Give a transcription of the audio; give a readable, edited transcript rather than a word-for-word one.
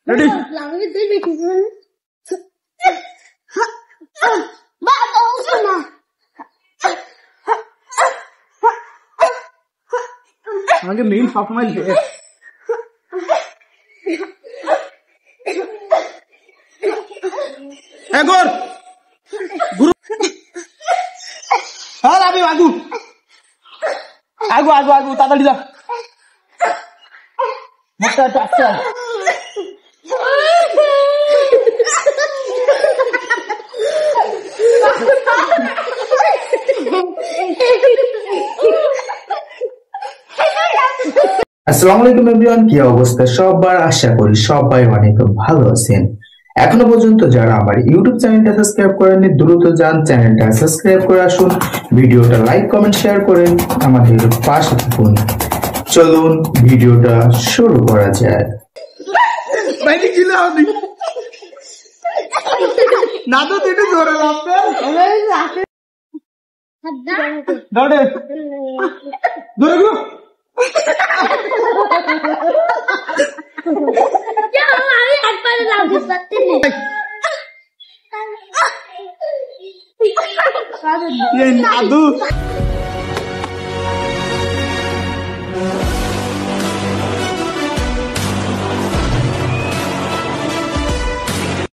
Ready আমাকে main সবসময় লিখে একবার গুরু হ্যাঁ আমি আগু আগু আগু আগু তাড়াতাড়ি যা মুখটা টাচটা আসসালামু আলাইকুম এভরিওয়ান, কি অবস্থা সবার? আশা করি সবাই অনেক ভালো আছেন। এখনো পর্যন্ত যারা আমার ইউটিউব চ্যানেলটা সাবস্ক্রাইব করেননি দ্রুত যান চ্যানেলটা সাবস্ক্রাইব করে আসুন, ভিডিওটা লাইক কমেন্ট শেয়ার করে আমাদের পাশে থাকুন। চলুন ভিডিওটা শুরু করা যাক। বাইরে গিলা আমি না তো দিতে ধরে লাগবে দৌড়ে দৌড়ো আমি হাত পারে লাগতে পারতে এই নাদু